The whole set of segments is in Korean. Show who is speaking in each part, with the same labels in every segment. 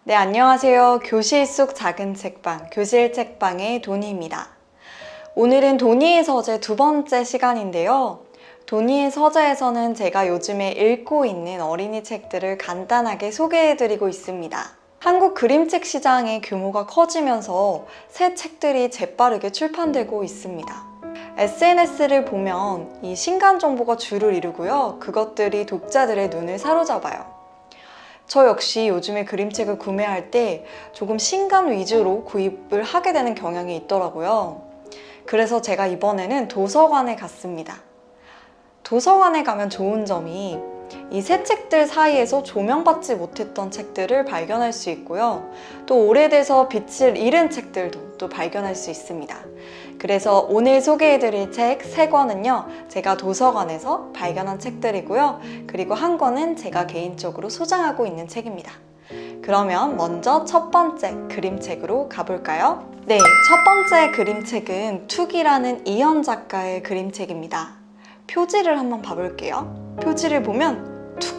Speaker 1: 네, 안녕하세요. 교실 속 작은 책방, 교실 책방의 도니입니다. 오늘은 도니의 서재 두 번째 시간인데요. 도니의 서재에서는 제가 요즘에 읽고 있는 어린이 책들을 간단하게 소개해드리고 있습니다. 한국 그림책 시장의 규모가 커지면서 새 책들이 재빠르게 출판되고 있습니다. SNS를 보면 이 신간 정보가 주를 이루고요. 그것들이 독자들의 눈을 사로잡아요. 저 역시 요즘에 그림책을 구매할 때 조금 신간 위주로 구입을 하게 되는 경향이 있더라고요. 그래서 제가 이번에는 도서관에 갔습니다. 도서관에 가면 좋은 점이 이 새 책들 사이에서 조명받지 못했던 책들을 발견할 수 있고요. 또 오래돼서 빛을 잃은 책들도 또 발견할 수 있습니다. 그래서 오늘 소개해드릴 책 3권은요, 제가 도서관에서 발견한 책들이고요. 그리고 한 권은 제가 개인적으로 소장하고 있는 책입니다. 그러면 먼저 첫 번째 그림책으로 가볼까요? 네, 첫 번째 그림책은 툭이라는 이현 작가의 그림책입니다. 표지를 한번 봐볼게요. 표지를 보면 툭!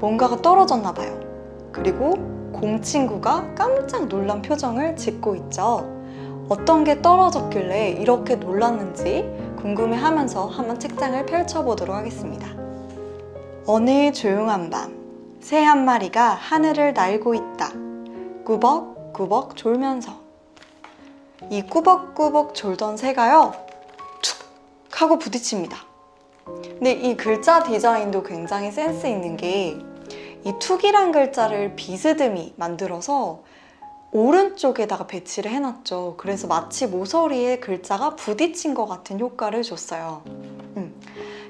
Speaker 1: 뭔가가 떨어졌나 봐요. 그리고 곰친구가 깜짝 놀란 표정을 짓고 있죠. 어떤 게 떨어졌길래 이렇게 놀랐는지 궁금해하면서 한번 책장을 펼쳐보도록 하겠습니다. 어느 조용한 밤, 새 한 마리가 하늘을 날고 있다. 꾸벅꾸벅 졸면서. 이 꾸벅꾸벅 졸던 새가요, 툭! 하고 부딪힙니다. 근데 이 글자 디자인도 굉장히 센스 있는 게 이 툭이란 글자를 비스듬히 만들어서 오른쪽에다가 배치를 해놨죠. 그래서 마치 모서리에 글자가 부딪힌 것 같은 효과를 줬어요.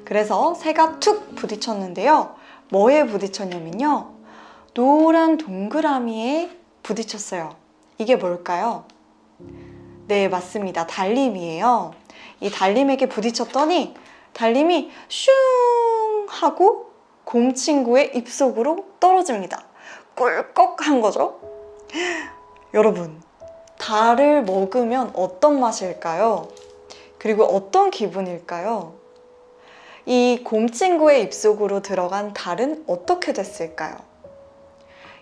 Speaker 1: 그래서 새가 툭 부딪혔는데요. 뭐에 부딪혔냐면요, 노란 동그라미에 부딪혔어요. 이게 뭘까요? 네, 맞습니다. 달림이에요. 이 달림에게 부딪혔더니 달림이 슝 하고 곰친구의 입속으로 떨어집니다. 꿀꺽한 거죠. 여러분, 달을 먹으면 어떤 맛일까요? 그리고 어떤 기분일까요? 이 곰친구의 입속으로 들어간 달은 어떻게 됐을까요?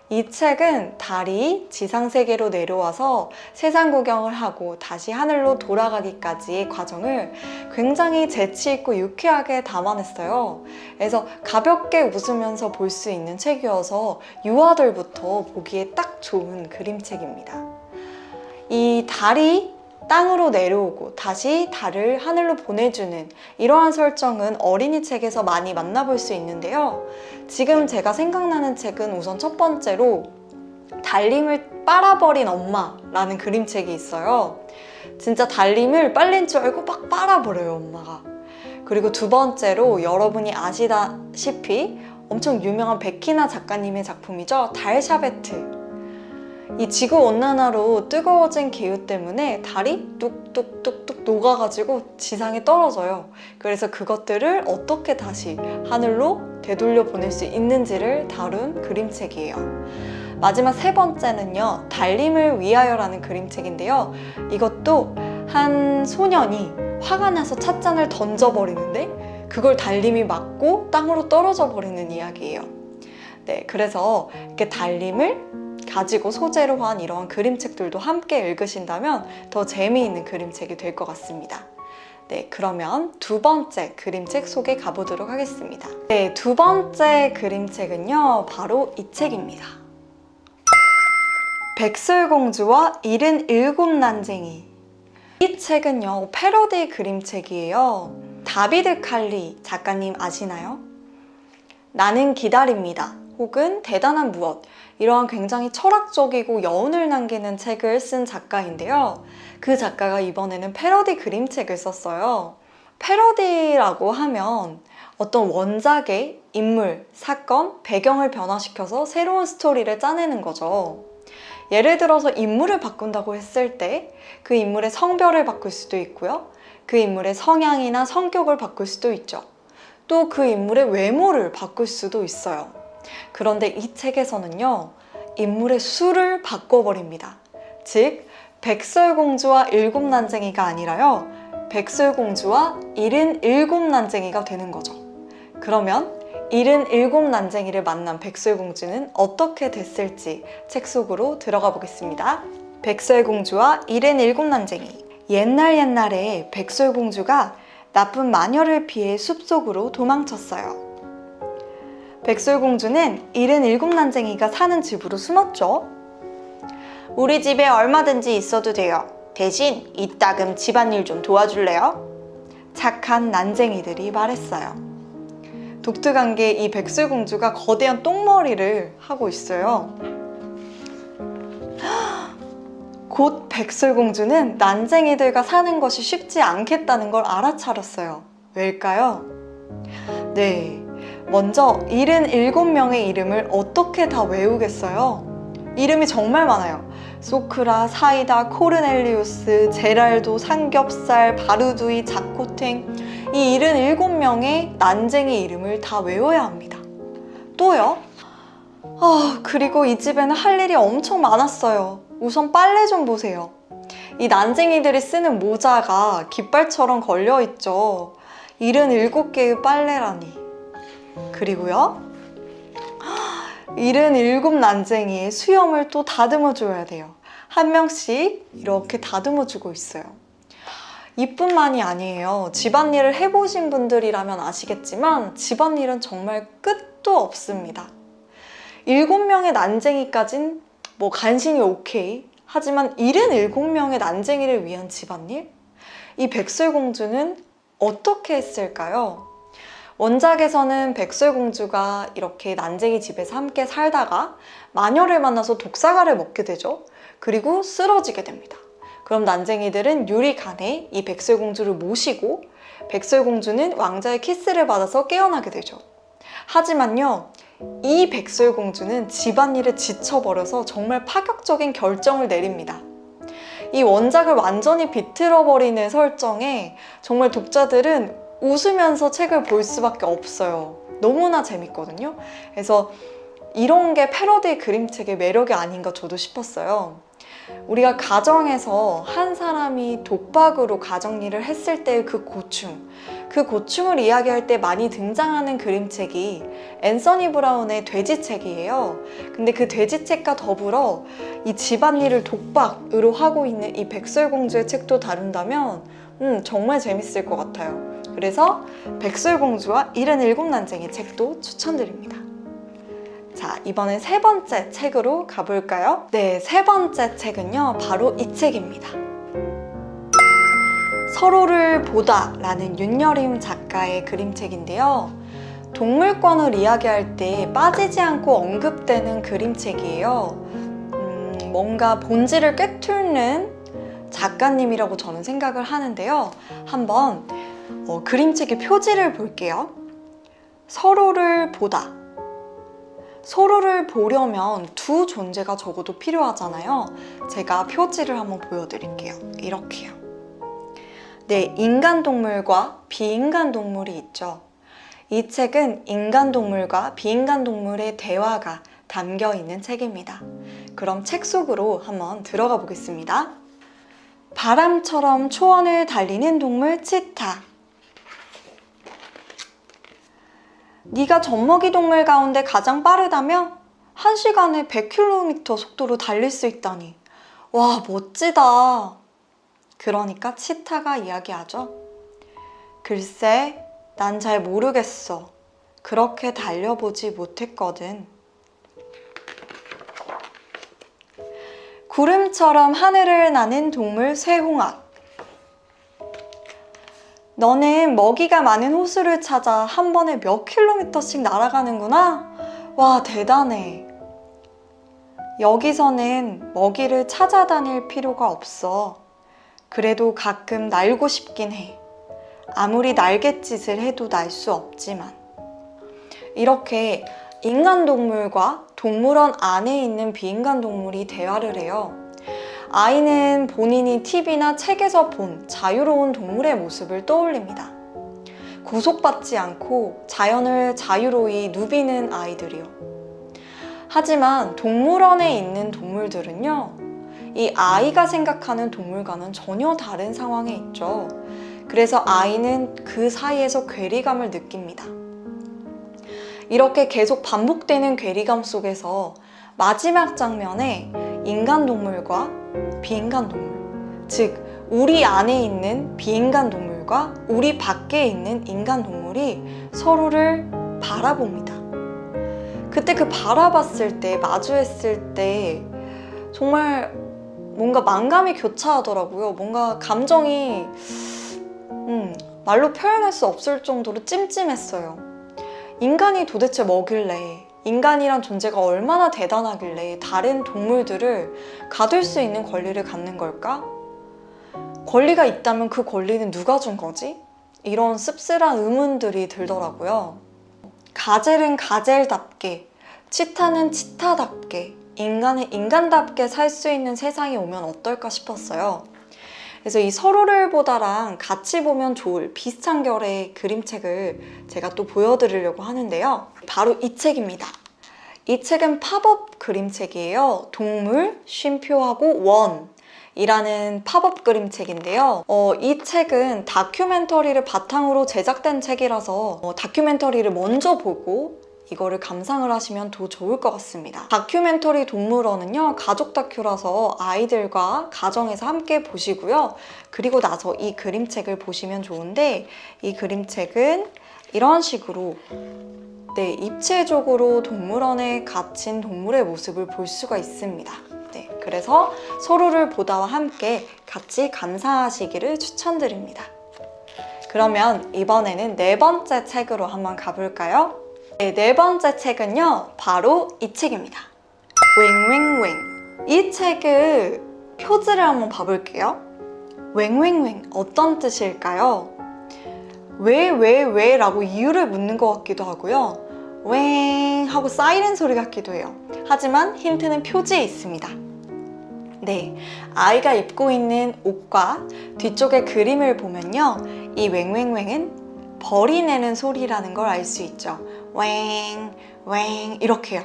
Speaker 1: 이 책은 달이 지상세계로 내려와서 세상 구경을 하고 다시 하늘로 돌아가기까지의 과정을 굉장히 재치있고 유쾌하게 담아냈어요. 그래서 가볍게 웃으면서 볼 수 있는 책이어서 유아들부터 보기에 딱 좋은 그림책입니다. 이 달이 땅으로 내려오고 다시 달을 하늘로 보내주는 이러한 설정은 어린이 책에서 많이 만나볼 수 있는데요. 지금 제가 생각나는 책은 우선 첫 번째로 달림을 빨아버린 엄마라는 그림책이 있어요. 진짜 달림을 빨린 줄 알고 막 빨아버려요, 엄마가. 그리고 두 번째로 여러분이 아시다시피 엄청 유명한 백희나 작가님의 작품이죠. 달샤베트. 이 지구온난화로 뜨거워진 기후 때문에 달이 뚝뚝뚝뚝 녹아가지고 지상에 떨어져요. 그래서 그것들을 어떻게 다시 하늘로 되돌려 보낼 수 있는지를 다룬 그림책이에요. 마지막 세 번째는요, 달림을 위하여라는 그림책인데요. 이것도 한 소년이 화가 나서 찻잔을 던져버리는데 그걸 달림이 맞고 땅으로 떨어져 버리는 이야기예요. 네, 그래서 이렇게 달림을 가지고 소재로 한 이러한 그림책들도 함께 읽으신다면 더 재미있는 그림책이 될 것 같습니다. 네, 그러면 두 번째 그림책 소개 가보도록 하겠습니다. 네, 두 번째 그림책은요, 바로 이 책입니다. 백설공주와 77난쟁이. 이 책은요, 패러디 그림책이에요. 다비드 칼리 작가님 아시나요? 나는 기다립니다. 혹은 대단한 무엇, 이러한 굉장히 철학적이고 여운을 남기는 책을 쓴 작가인데요. 그 작가가 이번에는 패러디 그림책을 썼어요. 패러디라고 하면 어떤 원작의 인물, 사건, 배경을 변화시켜서 새로운 스토리를 짜내는 거죠. 예를 들어서 인물을 바꾼다고 했을 때 그 인물의 성별을 바꿀 수도 있고요. 그 인물의 성향이나 성격을 바꿀 수도 있죠. 또 그 인물의 외모를 바꿀 수도 있어요. 그런데 이 책에서는요, 인물의 수를 바꿔버립니다. 즉, 백설공주와 7난쟁이가 아니라요, 백설공주와 77난쟁이가 되는 거죠. 그러면 77난쟁이를 만난 백설공주는 어떻게 됐을지 책 속으로 들어가 보겠습니다. 백설공주와 77난쟁이. 옛날에 백설공주가 나쁜 마녀를 피해 숲속으로 도망쳤어요. 백설공주는 77난쟁이가 사는 집으로 숨었죠. 우리 집에 얼마든지 있어도 돼요. 대신 이따금 집안일 좀 도와줄래요? 착한 난쟁이들이 말했어요. 독특한 게 이 백설공주가 거대한 똥머리를 하고 있어요. 곧 백설공주는 난쟁이들과 사는 것이 쉽지 않겠다는 걸 알아차렸어요. 왜일까요? 네, 먼저 77명의 이름을 어떻게 다 외우겠어요? 이름이 정말 많아요. 소크라, 사이다, 코르넬리우스, 제랄도, 삼겹살, 바르두이, 자코탱, 이 77명의 난쟁이 이름을 다 외워야 합니다. 또요? 그리고 이 집에는 할 일이 엄청 많았어요. 우선 빨래 좀 보세요. 이 난쟁이들이 쓰는 모자가 깃발처럼 걸려있죠. 77개의 빨래라니. 그리고요, 77난쟁이의 수염을 또 다듬어 줘야 돼요. 한 명씩 이렇게 다듬어 주고 있어요. 이뿐만이 아니에요. 집안일을 해보신 분들이라면 아시겠지만 집안일은 정말 끝도 없습니다. 7명의 난쟁이까진 뭐 간신히 오케이. 하지만 77명의 난쟁이를 위한 집안일? 이 백설공주는 어떻게 했을까요? 원작에서는 백설공주가 이렇게 난쟁이 집에서 함께 살다가 마녀를 만나서 독사과를 먹게 되죠. 그리고 쓰러지게 됩니다. 그럼 난쟁이들은 유리간에 이 백설공주를 모시고 백설공주는 왕자의 키스를 받아서 깨어나게 되죠. 하지만요, 이 백설공주는 집안일에 지쳐버려서 정말 파격적인 결정을 내립니다. 이 원작을 완전히 비틀어버리는 설정에 정말 독자들은 웃으면서 책을 볼 수밖에 없어요. 너무나 재밌거든요. 그래서 이런 게 패러디 그림책의 매력이 아닌가 저도 싶었어요. 우리가 가정에서 한 사람이 독박으로 가정일을 했을 때의 그 고충을 이야기할 때 많이 등장하는 그림책이 앤서니 브라운의 돼지책이에요. 근데 그 돼지책과 더불어 이 집안일을 독박으로 하고 있는 이 백설공주의 책도 다룬다면 정말 재밌을 것 같아요. 그래서 백설공주와 77난쟁이 책도 추천드립니다. 자, 이번엔 세 번째 책으로 가볼까요? 네, 세 번째 책은요, 바로 이 책입니다. 서로를 보다 라는 윤여림 작가의 그림책인데요. 동물권을 이야기할 때 빠지지 않고 언급되는 그림책이에요. 뭔가 본질을 꿰뚫는 작가님이라고 저는 생각을 하는데요. 한번 그림책의 표지를 볼게요. 서로를 보다. 서로를 보려면 두 존재가 적어도 필요하잖아요. 제가 표지를 한번 보여드릴게요. 이렇게요. 네, 인간동물과 비인간동물이 있죠. 이 책은 인간동물과 비인간동물의 대화가 담겨 있는 책입니다. 그럼 책 속으로 한번 들어가 보겠습니다. 바람처럼 초원을 달리는 동물 치타. 네가 젖먹이 동물 가운데 가장 빠르다며? 1시간에 100km 속도로 달릴 수 있다니. 와, 멋지다. 그러니까 치타가 이야기하죠. 글쎄, 난 잘 모르겠어. 그렇게 달려보지 못했거든. 구름처럼 하늘을 나는 동물 쇠홍학. 너는 먹이가 많은 호수를 찾아 한 번에 몇 킬로미터씩 날아가는구나? 와, 대단해. 여기서는 먹이를 찾아다닐 필요가 없어. 그래도 가끔 날고 싶긴 해. 아무리 날갯짓을 해도 날 수 없지만. 이렇게 인간동물과 동물원 안에 있는 비인간동물이 대화를 해요. 아이는 본인이 TV나 책에서 본 자유로운 동물의 모습을 떠올립니다. 구속받지 않고 자연을 자유로이 누비는 아이들이요. 하지만 동물원에 있는 동물들은요, 이 아이가 생각하는 동물과는 전혀 다른 상황에 있죠. 그래서 아이는 그 사이에서 괴리감을 느낍니다. 이렇게 계속 반복되는 괴리감 속에서 마지막 장면에 인간 동물과 비인간 동물, 즉 우리 안에 있는 비인간 동물과 우리 밖에 있는 인간 동물이 서로를 바라봅니다. 그때 그 바라봤을 때, 마주했을 때 정말 뭔가 만감이 교차하더라고요. 뭔가 감정이 말로 표현할 수 없을 정도로 찜찜했어요. 인간이 도대체 뭐길래, 인간이란 존재가 얼마나 대단하길래 다른 동물들을 가둘 수 있는 권리를 갖는 걸까? 권리가 있다면 그 권리는 누가 준 거지? 이런 씁쓸한 의문들이 들더라고요. 가젤은 가젤답게, 치타는 치타답게, 인간은 인간답게 살 수 있는 세상이 오면 어떨까 싶었어요. 그래서 이 서로를 보다랑 같이 보면 좋을 비슷한 결의 그림책을 제가 또 보여드리려고 하는데요. 바로 이 책입니다. 이 책은 팝업 그림책이에요. 동물, 쉼표하고 원이라는 팝업 그림책인데요. 이 책은 다큐멘터리를 바탕으로 제작된 책이라서 다큐멘터리를 먼저 보고 이거를 감상을 하시면 더 좋을 것 같습니다. 다큐멘터리 동물원은요, 가족 다큐라서 아이들과 가정에서 함께 보시고요. 그리고 나서 이 그림책을 보시면 좋은데, 이 그림책은 이런 식으로 입체적으로 동물원에 갇힌 동물의 모습을 볼 수가 있습니다. 그래서 서로를 보다와 함께 같이 감상하시기를 추천드립니다. 그러면 이번에는 네 번째 책으로 한번 가볼까요? 네 번째 책은요, 바로 이 책입니다. 웽웽웽. 이 책의 표지를 한번 봐볼게요. 웽웽웽 어떤 뜻일까요? 왜 라고 이유를 묻는 것 같기도 하고요. 웽 하고 사이렌 소리 같기도 해요. 하지만 힌트는 표지에 있습니다. 네, 아이가 입고 있는 옷과 뒤쪽의 그림을 보면요, 이 웽웽웽은 벌이 내는 소리라는 걸 알 수 있죠. 웽웽 이렇게요.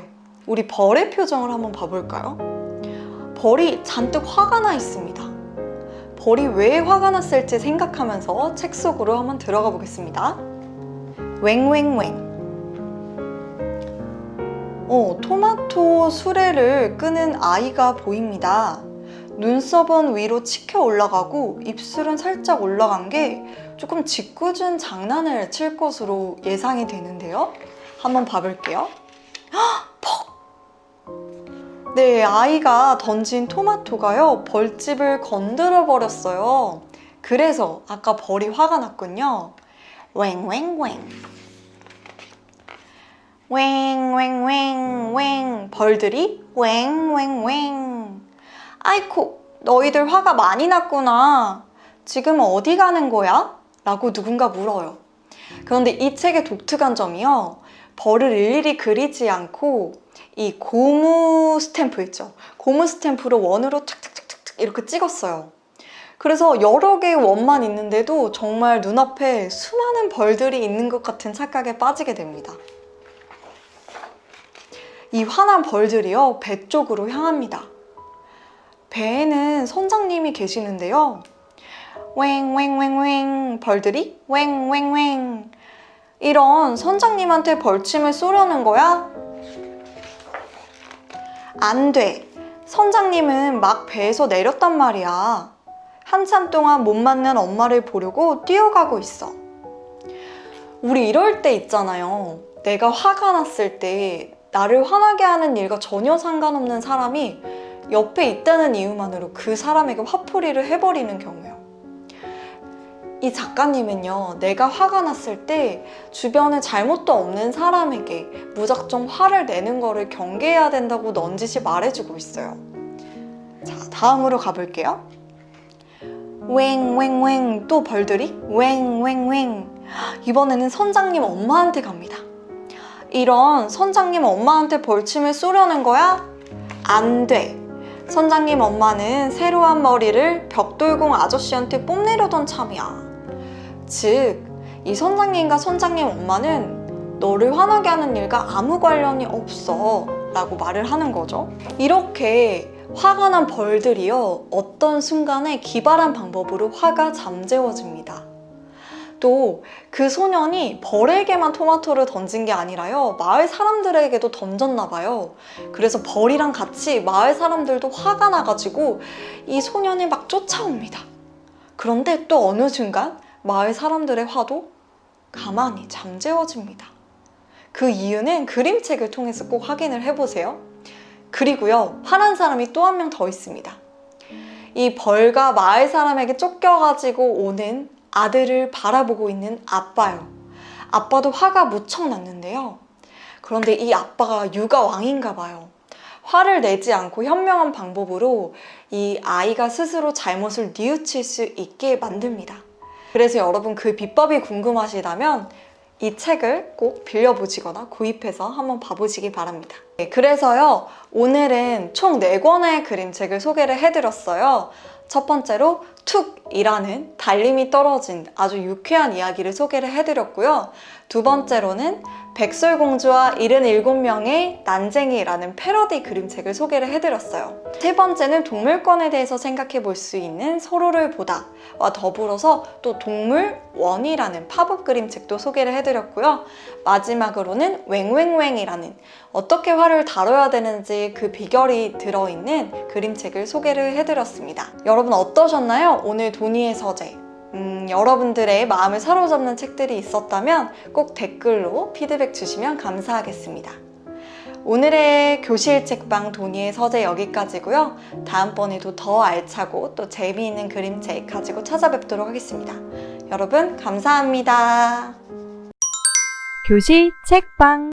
Speaker 1: 우리 벌의 표정을 한번 봐볼까요? 벌이 잔뜩 화가 나 있습니다. 벌이 왜 화가 났을지 생각하면서 책 속으로 한번 들어가 보겠습니다. 웽웽웽. 토마토 수레를 끄는 아이가 보입니다. 눈썹은 위로 치켜 올라가고 입술은 살짝 올라간 게 조금 짓궂은 장난을 칠 것으로 예상이 되는데요. 한번 봐볼게요. 퍽! 네, 아이가 던진 토마토가요, 벌집을 건드려 버렸어요. 그래서 아까 벌이 화가 났군요. 웽웽웽. 웽웽웽웽. 벌들이 웽웽웽. 아이코, 너희들 화가 많이 났구나. 지금 어디 가는 거야? 라고 누군가 물어요. 그런데 이 책의 독특한 점이요, 벌을 일일이 그리지 않고 이 고무 스탬프 있죠? 고무 스탬프로 원으로 탁탁탁탁 이렇게 찍었어요. 그래서 여러 개의 원만 있는데도 정말 눈앞에 수많은 벌들이 있는 것 같은 착각에 빠지게 됩니다. 이 화난 벌들이요, 배 쪽으로 향합니다. 배에는 선장님이 계시는데요. 웽웽웽웽. 벌들이 웽웽웽. 이런 선장님한테 벌침을 쏘려는 거야? 안 돼. 선장님은 막 배에서 내렸단 말이야. 한참 동안 못 맞는 엄마를 보려고 뛰어가고 있어. 우리 이럴 때 있잖아요. 내가 화가 났을 때 나를 화나게 하는 일과 전혀 상관없는 사람이 옆에 있다는 이유만으로 그 사람에게 화풀이를 해버리는 경우요. 이 작가님은요, 내가 화가 났을 때 주변에 잘못도 없는 사람에게 무작정 화를 내는 거를 경계해야 된다고 넌지시 말해주고 있어요. 자, 다음으로 가볼게요. 웽웽웽. 또 벌들이 웽웽웽. 이번에는 선장님 엄마한테 갑니다. 이런, 선장님 엄마한테 벌침을 쏘려는 거야? 안 돼. 선장님 엄마는 새로 한 머리를 벽돌공 아저씨한테 뽐내려던 참이야. 즉, 이 선장님과 선장님 엄마는 너를 화나게 하는 일과 아무 관련이 없어 라고 말을 하는 거죠. 이렇게 화가 난 벌들이요, 어떤 순간에 기발한 방법으로 화가 잠재워집니다. 또 그 소년이 벌에게만 토마토를 던진 게 아니라요, 마을 사람들에게도 던졌나 봐요. 그래서 벌이랑 같이 마을 사람들도 화가 나가지고 이 소년을 막 쫓아옵니다. 그런데 또 어느 순간 마을 사람들의 화도 가만히 잠재워집니다. 그 이유는 그림책을 통해서 꼭 확인을 해보세요. 그리고요, 화난 사람이 또 한 명 더 있습니다. 이 벌과 마을 사람에게 쫓겨가지고 오는 아들을 바라보고 있는 아빠요. 아빠도 화가 무척 났는데요. 그런데 이 아빠가 육아 왕인가 봐요. 화를 내지 않고 현명한 방법으로 이 아이가 스스로 잘못을 뉘우칠 수 있게 만듭니다. 그래서 여러분, 그 비법이 궁금하시다면 이 책을 꼭 빌려보시거나 구입해서 한번 봐보시기 바랍니다. 그래서요, 오늘은 총 4권의 그림책을 소개를 해드렸어요. 첫 번째로 툭이라는 달림이 떨어진 아주 유쾌한 이야기를 소개를 해드렸고요. 두 번째로는 백설공주와 77명의 난쟁이라는 패러디 그림책을 소개를 해드렸어요. 세 번째는 동물권에 대해서 생각해 볼 수 있는 서로를 보다와 더불어서 또 동물원이라는 팝업 그림책도 소개를 해드렸고요. 마지막으로는 웽웽웽이라는 어떻게 화를 다뤄야 되는지 그 비결이 들어있는 그림책을 소개를 해드렸습니다. 여러분 어떠셨나요? 오늘 도니의 서재. 여러분들의 마음을 사로잡는 책들이 있었다면 꼭 댓글로 피드백 주시면 감사하겠습니다. 오늘의 교실 책방 도니의 서재 여기까지고요. 다음번에도 더 알차고 또 재미있는 그림책 가지고 찾아뵙도록 하겠습니다. 여러분 감사합니다.
Speaker 2: 교실 책방